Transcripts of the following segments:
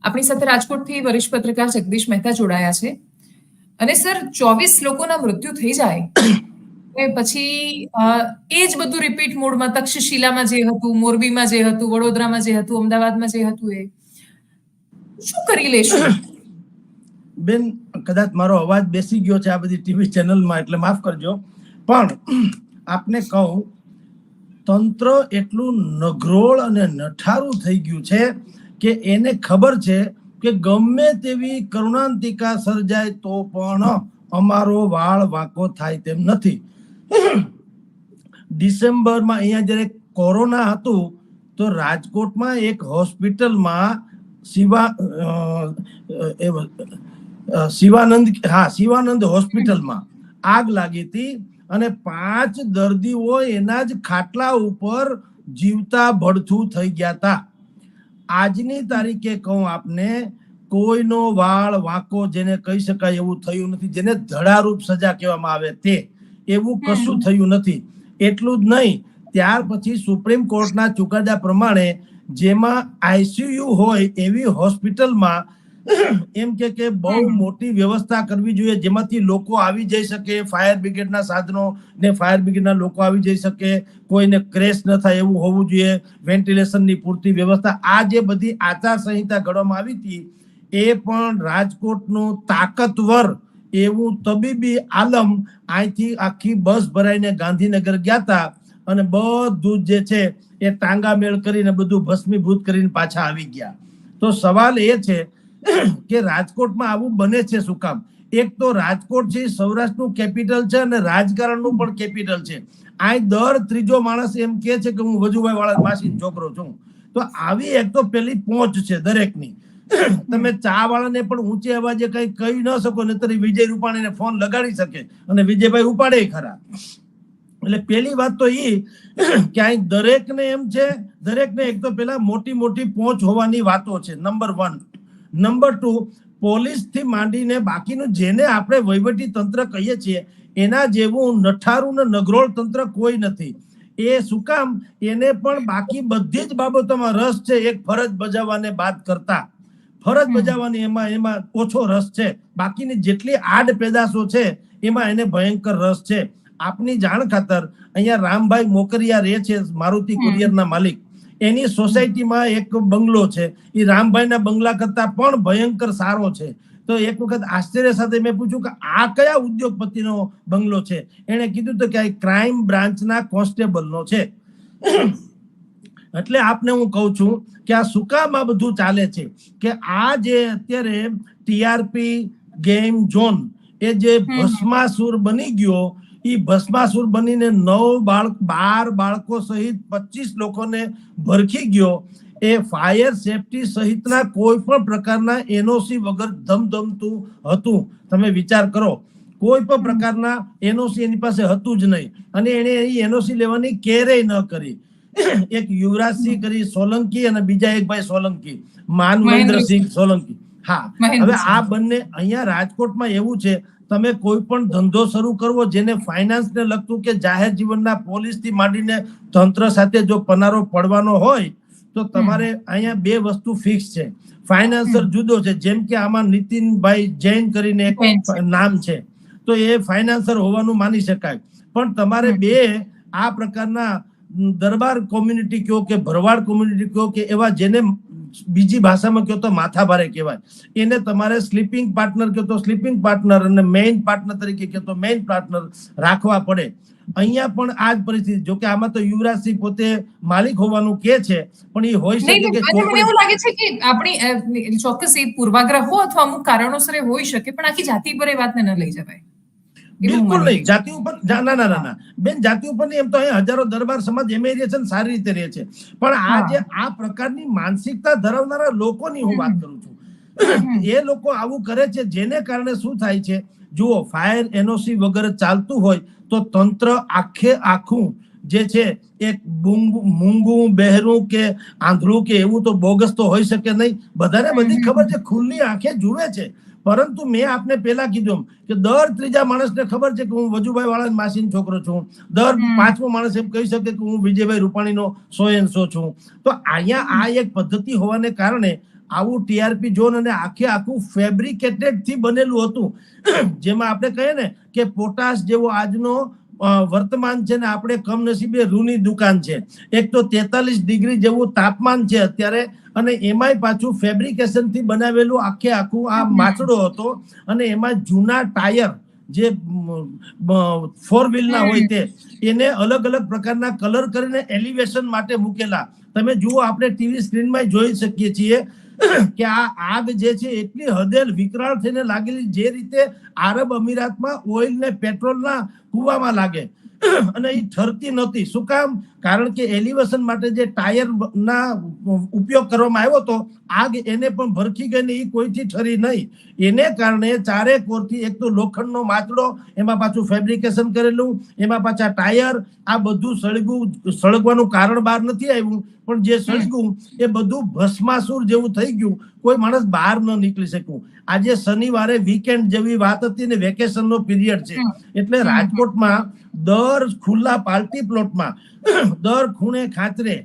આપણી સાથે રાજકોટથી વરિષ્ઠ પત્રકાર જગદીશ મહેતા જોડાયા છે. અને સર 24 લોકોના મૃત્યુ થઈ જાય પછી એ જ બધું રિપીટ મોડમાં તક્ષશિલામાં જે હતું, મોરબીમાં જે હતું, વડોદરામાં જે હતું, અમદાવાદમાં જે હતું, એ શું કરી લેશું? બેન, કદાચ મારો અવાજ બેસી ગયો છે આ બધી ટીવી ચેનલમાં, એટલે માફ કરજો, પણ આપને કહું, તંત્ર એટલું નઘરોળ અને નઠારું થઈ ગયું છે કે એને ખબર છે કે ગમે તેવી કરુણાંતિકા સર્જાય તો પણ અમારો વાળ વાંકો થાય તેમ નથી. ડિસેમ્બરમાં અહીંયા જ્યારે કોરોના હતું તો રાજકોટમાં એક હોસ્પિટલમાં શિવાનંદ હોસ્પિટલમાં આગ લાગી હતી અને 5 દર્દીઓ એના જ ખાટલા ઉપર જીવતા ભડથું થઈ ગયા હતા. આજની તારીખે કહું આપને, કોઈનો વાળ વાંકો જેને કહી શકાય એવું થયું નથી, જેને ધડારૂપ સજા કહેવામાં આવે તે એવું કશું થયું નથી. એટલું જ નહીં, ત્યાર પછી સુપ્રીમ કોર્ટના ચુકાદા પ્રમાણે જેમાં આઈસીયુ હોય એવી હોસ્પિટલમાં એમ કે બહુ મોટી વ્યવસ્થા કરવી જોઈએ, જેમાંથી લોકો આવી જઈ શકે, ફાયર બ્રિગેડના સાધનો ને ફાયર બ્રિગેડના લોકો આવી જઈ શકે, કોઈને ક્રેશ ન થાય એવું હોવું જોઈએ, વેન્ટિલેશનની પૂરતી વ્યવસ્થા. આ જે બધી આચાર સંહિતા ઘડવામાં આવી હતી એ પણ રાજકોટનું તાકતવર એવું તબીબી આલમ અહીંથી આખી બસ ભરાઈને ગાંધીનગર ગયા હતા અને બધું જે છે એ ટાંગામેળ કરીને બધું ભસ્મીભૂત કરીને પાછા આવી ગયા. તો સવાલ એ છે કે રાજકોટમાં આવું બને છે શું કામ? એક તો રાજકોટ છે સૌરાષ્ટ્રનું કેપિટલ છે અને રાજકારણનું પણ કેપિટલ છે. આ દર ત્રીજો માણસ એમ કે છે કે હું વજુભાઈ વાળા માસીનો છોકરો છું. તો આવી એક તો પેલી પહોંચ છે દરેકની. તમે ચા વાળાને પણ ઊંચે અવાજે કઈ કહી ન શકો, નહીતર વિજય રૂપાણીને ફોન લગાડી શકે અને વિજયભાઈ ઉપાડે ખરા. એટલે પેલી વાત તો એ કે અહીં દરેકને એમ છે, દરેકને એક તો પેલા મોટી મોટી પહોંચ હોવાની વાતો છે, નંબર 1. નંબર 2, પોલીસ થી માંડીને બાકીનું જેને આપણે વહીવટી તંત્ર કહીએ છીએ એના જેવું નઠારું ને નગરોળ તંત્ર કોઈ નથી. એ શું કામ? એને પણ બાકી બધી જ બાબતોમાં રસ છે, એક ફરજ બજાવવાને બાદ કરતા. ફરજ બજાવવાની એમાં ઓછો રસ છે, બાકીની જેટલી આડ પેદાશો છે એમાં એને ભયંકર રસ છે. આપની જાણ ખાતર અહીંયા રામભાઈ મોકરિયા રહે છે, મારુતિ કુરિયરના માલિક. એની સોસાયટીમાં એક બંગલો છે, એ રામભાઈના બંગલા કરતા પણ ભયંકર સારો છે. તો એક વખત આશ્ચર્ય સાથે મેં પૂછ્યું કે આ કયા ઉદ્યોગપતિનો બંગલો છે? એને કીધું તો કે આ ક્રાઇમ બ્રાન્ચના કોન્સ્ટેબલનો છે. એટલે આપને હું કહું છું કે આ શું કામ આ બધું ચાલે છે કે આ જે અત્યારે ટીઆરપી ગેમ ઝોન એ જે ભસ્માસુર બની ગયો, એ ભસ્માસુર બનીને 12 બાળકો સહિત 25 લોકોને ભરખી ગયો. એ ફાયર સેફટી સહિતના કોઈ પણ પ્રકારના એનઓસી વગર ધમધમતું હતું. તમે વિચાર કરો, કોઈ પણ પ્રકારના એનઓસી એની પાસે હતું જ નહીં અને એને એનઓસી લેવાની કેરેય ન કરી. એક યુવરાજસિંહ કરી સોલંકી અને બીજા એક ભાઈ સોલંકી, મહેન્દ્રસિંહ સોલંકી. હા, હવે આ બંને અહીંયા રાજકોટમાં એવું છે, તમે કોઈ પણ ધંધો શરૂ કરવો જેને ફાઇનાન્સને લગતું કે જાહેર જીવનના પોલીસથી માંડીને તંત્ર સાથે જો પનારો પડવાનો હોય તો તમારે અહીંયા 2 વસ્તુ ફિક્સ છે. ફાઇનાન્સર જુદો છે, જેમ કે આમાં નીતિનભાઈ જૈન કરીને એક નામ છે, તો એ ફાઇનાન્સર હોવાનું માની શકાય. પણ તમારે 2 આ પ્રકારના દરબાર કોમ્યુનિટી કયો કે ભરવાડ કોમ્યુનિટી કયો કે એવા જેને બીજી ભાષામાં કહો તો માથાભારે કહેવાય, એને તમારે સ્લીપિંગ પાર્ટનર કહો તો સ્લીપિંગ પાર્ટનર અને મેઇન પાર્ટનર તરીકે કહો તો મેઇન પાર્ટનર રાખવા પડે. અહીંયા પણ આ જ પરિસ્થિતિ. જો કે આમાં તો યુવરાજસિંહ પોતે માલિક હોવાનું કે છે, પણ એ હોઈ શકે કે મને એવું લાગે છે કે આપણી ચોક્કસ એ પૂર્વાગ્રહો અથવા અમુક કારણોસર હોઈ શકે, પણ આખી જાતિ પર એ વાતને ન લઈ જવાય. બિલકુલ નહીં. જાતિ ઉપર ના બેન, જાતિ ઉપર નહીં. એમ તો અહીંયા હજારો દરબાર સમાજ એમ રહે છે, સારી રીતે રહે છે, પણ આ જે આ પ્રકારની માનસિકતા ધરાવનારા લોકોની હું વાત કરું છું. એ લોકો આવું કરે છે, જેને કારણે શું થાય છે, જુઓ, ફાયર એનઓસી વગર ચાલતું હોય તો તંત્ર આખું જે છે એક મૂંગું, બહેરું કે આંધળું કે એવું તો બોગસ તો હોઈ શકે નહીં. બધાને બધી ખબર છે, ખુલ્લી આંખે જુએ છે. પરંતુ મેં આપને પહેલા કીધું કે દર ત્રીજા માણસને ખબર છે કે હું વજુભાઈ વાળા માસીનો છોકરો છું. દર 5મો માણસ એમ કહી શકે કે હું વિજયભાઈ રૂપાણીનો 100% છું. તો અહીંયા આ એક પદ્ધતિ હોવાને કારણે આવું ટીઆરપી ઝોન અને આખું ફેબ્રિકેટેડ થી બનેલું હતું, જેમાં આપણે કહીએ ને કે પોટાશ જેવો આજનો વર્તમાન છે ને આપણે કમનસીબે રૂની દુકાન છે. એક તો 43 ડિગ્રી જેવું તાપમાન છે અત્યારે, અને એમાંય પાછું ફેબ્રિકેશન થી બનાવેલું આખું આ માછડો હતો, અને એમાં જૂના ટાયર જે 4 વ્હીલના હોય તે એને અલગ અલગ પ્રકારના કલર કરીને એલિવેશન માટે મૂકેલા. તમે જુઓ, આપણે ટીવી સ્ક્રીનમાં જોઈ શકીએ છીએ કે આ આગ જે છે એટલી હદે વિકરાળ થઈને લાગેલી, જે રીતે આરબ અમીરાતમાં ઓઇલ ને પેટ્રોલના કુવામાં લાગે, અને એ ઠરતી નહોતી. શું કામ? કારણ કે એલિવેશન માટે જે ટાયરના ઉપયોગ કરવામાં આવ્યો હતો, આગ એને પણ ભરખી ગઈ ને એ કોઈથી ઠરી નહીં. એને કારણે ચારે કોરથી એક તો લોખંડનો માચડો, એમાં પાછું ફેબ્રિકેશન કરેલું, એમાં પાછા ટાયર, આ બધું સળગવાનું કારણ બહાર નથી આવ્યું, પણ જે સળગ્યું એ બધું ભસ્માસુર જેવું થઈ ગયું. કોઈ માણસ બહાર ન નીકળી શક્યું. આજે શનિવારે વીકેન્ડ જેવી વાત હતી ને વેકેશનનો પીરિયડ છે, એટલે રાજકોટમાં દર ખુલ્લા પાર્ટી પ્લોટમાં દર ખૂણે ખાતરે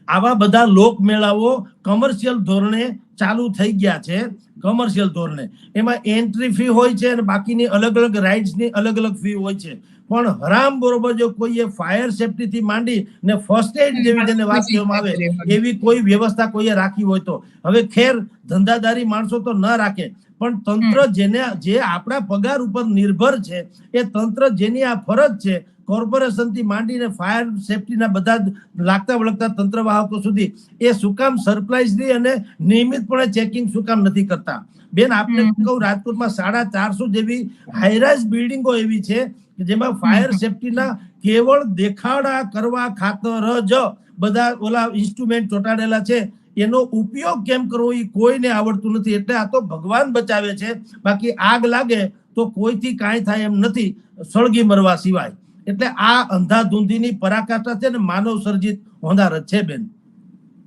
આવા બધા લોક મેળાઓ કમર્શિયલ ધોરણે ચાલુ થઈ ગયા છે. કમર્શિયલ ધોરણે એમાં એન્ટ્રી ફી હોય છે અને બાકીની અલગ અલગ રાઇડ્સની અલગ અલગ ફી હોય છે. પણ હરામ બરોબર જો કોઈએ ફાયર સેફટી થી માંડી ને ફર્સ્ટ એડ જેવી જેને વાત કરવામાં આવે એવી કોઈ વ્યવસ્થા કોઈએ રાખી હોય તો, હવે ખેર ધંધાદારી માણસો તો ન રાખે, પણ તંત્ર જે આપણા પગાર ઉપર નિર્ભર છે, એ તંત્ર જેની આ ફરજ છે, કોર્પોરેશન થી માંડીને ફાયર સેફટીના બધા લાગતા વળગતા તંત્રવાહકો સુધી, એ શું કામ સરપ્રાઇઝલી અને નિયમિતપણે ચેકિંગ શું કામ નથી કરતા? બેન, આપને કહું, રાજકોટમાં 450 જેવી હાઈરાઇઝ બિલ્ડિંગો એવી છે જેમાં ફાયર સેફટીના કેવળ દેખાડા કરવા ખાતર જ બધા ઓલા ઇન્સ્ટ્રુમેન્ટ ચોટાડેલા છે. એનો ઉપયોગ કેમ કરવો એ કોઈને આવડતું નથી. એટલે આ તો ભગવાન બચાવે છે, બાકી આગ લાગે તો કોઈથી કાંઈ થાય એમ નથી, સળગી મરવા સિવાય. એટલે આ અંધાધૂંધીની પરાકાષ્ઠા છે ને માનવ સર્જિત હોનારત છે. બેન,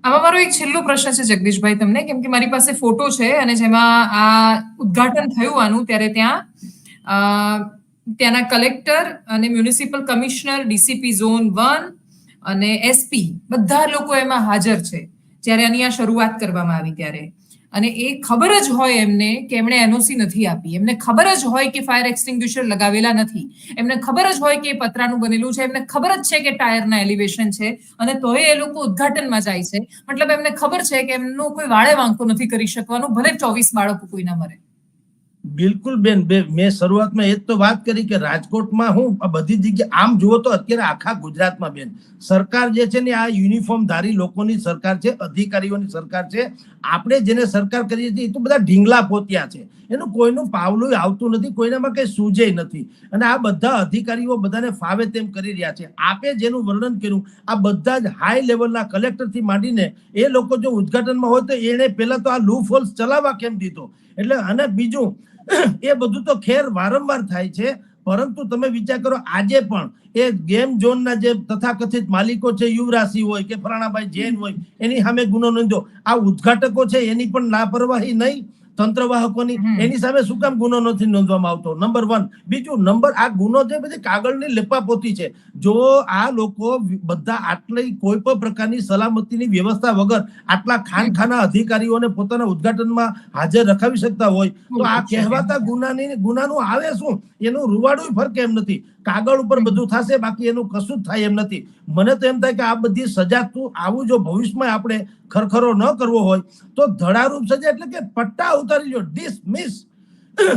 આમાં મારો એક છેલ્લો પ્રશ્ન છે જગદીશભાઈ તમને, કેમ કે મારી પાસે ફોટો છે અને જેમાં આ ઉદ્ઘાટન થયું આનું, ત્યારે ત્યાંના કલેક્ટર અને મ્યુનિસિપલ કમિશનર, ડીસીપી ઝોન 1 અને એસપી બધા લોકો એમાં હાજર છે જ્યારે આની આ શરૂઆત કરવામાં આવી ત્યારે. અને એ ખબર જ હોય એમને કે એમણે એનઓસી નથી આપી, એમને ખબર જ હોય કે ફાયર એક્સટિંગ્વિશર લગાવેલા નથી, એમને ખબર જ હોય કે પતરાનું બનેલું છે, એમને ખબર જ છે કે ટાયરના એલિવેશન છે, અને તોય એ લોકો ઉદ્ઘાટનમાં જાય છે. મતલબ એમને ખબર છે કે એમનો કોઈ વાળે વાંકો નથી કરી શકવાનું, ભલે 24 બાળકો કોઈના મરે. બિલકુલ બેન, મેં શરૂઆતમાં એ જ તો વાત કરી કે રાજકોટમાં હું આ બધી જગ્યાએ આમ જુઓ તો અત્યારે આખા ગુજરાતમાં બેન સરકાર જે છે ને આ યુનિફોર્મ ધારી લોકોની સરકાર છે, અધિકારીઓની સરકાર છે. આપણે જેને સરકાર કરીએ છીએ એ તો બધા ઢીંગલા પોત્યા છે, એનું કોઈનું પાવલું આવતું નથી, કોઈનામાં કઈ સૂજે નથી, અને આ બધા અધિકારીઓ બધાને ફાવે તેમ કરી રહ્યા છે. આપે જેનું વર્ણન કર્યું, આ બધા જ હાઈ લેવલના કલેક્ટરથી માંડીને એ લોકો જો ઉદ્ઘાટનમાં હોય તો એને પહેલા તો આ લૂપ હોલ્સ ચલાવવા કેમ દીધો? એટલે અને બીજું એ બધું તો ખેર વારંવાર થાય છે, પરંતુ તમે વિચાર કરો, આજે પણ એ ગેમ ઝોનના જે તથાકથિત માલિકો છે, યુવરાજસિંહ હોય કે ફલાણાભાઈ જૈન હોય, એની સામે ગુનો નોંધ્યો. આ ઉદ્ઘાટકો છે એની પણ લાપરવાહી નહીં તંત્રવાહકોની, એની સામે શું કામ ગુનો નથી નોંધવામાં આવતો? નંબર 1. બીજું નંબર, આ ગુનો જે બધી કાગળની લેપાપોતી છે. જો આ લોકો બધા આટલી કોઈ પણ પ્રકારની સલામતીની વ્યવસ્થા વગર આટલા ખાનખાના અધિકારીઓને પોતાના ઉદ્ઘાટનમાં હાજર રખાવી શકતા હોય તો આ કહેવાતા ગુનાનું આવે શું? એનું રૂવાડું ફરકે એમ નથી. કાગળ ઉપર બધું થશે, બાકી એનું કશું જ થાય એમ નથી. મને તો એમ થાય કે આ બધી સજા આવું જો ભવિષ્યમાં આપણે ખરખરો ન કરવો હોય તો ધડારૂપ સજા, એટલે કે પટ્ટા ઉતારી લો, ડિસમિસ,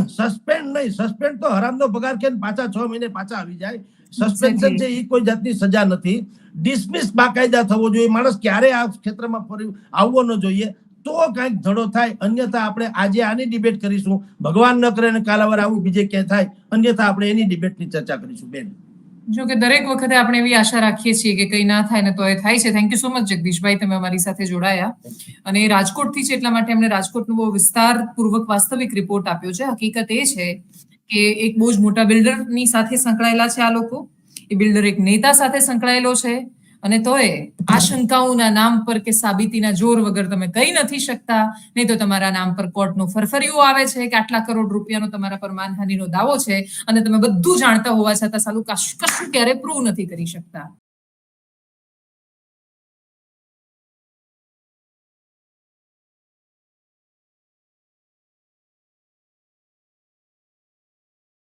સસ્પેન્ડ નહીં. સસ્પેન્ડ તો હરામનો પગાર કે પાછા 6 મહિને પાછા આવી જાય. સસ્પેન્શન છે એ કોઈ જાતની સજા નથી. ડિસમિસ બાકાયદા થવો જોઈએ. માણસ ક્યારે આ ક્ષેત્રમાં ફરી આવવો ન જોઈએ, તો કઈક ધડો થાય. અન્યથા આપણે આજે આની ડિબેટ કરીશું, ભગવાન ન કરે ને કાલાવાર આવું બીજે ક્યાંય થાય, અન્યથા આપણે એની ડિબેટની ચર્ચા કરીશું. બેન, જો કે દરેક વખતે આપણે એવી આશા રાખીએ છીએ કે કંઈ ના થાય ને તો એ થાય છે. થેન્ક યુ સો મચ જગદીશભાઈ, તમે અમારી સાથે જોડાયા. અને રાજકોટથી છે એટલા માટે એમને રાજકોટનો બહુ વિસ્તારપૂર્વક વાસ્તવિક રિપોર્ટ આપ્યો છે. હકીકત એ છે કે એક બહુ જ મોટા બિલ્ડરની સાથે સંકળાયેલા છે આ લોકો. એ બિલ્ડર એક નેતા સાથે સંકળાયેલો છે, અને તોય આશંકાઓના નામ પર કે સાબિતીના જોર વગર તમે કહી નથી શકતા. નહીં તો તમારા નામ પર કોર્ટનો ફરફરિયો આવે છે કે આટલા કરોડ રૂપિયાનો તમારા પર માનહાનિનો દાવો છે, અને તમે બધું જાણતા હોવા છતાં સાલું કશું ક્યારે પ્રૂવ નથી કરી શકતા.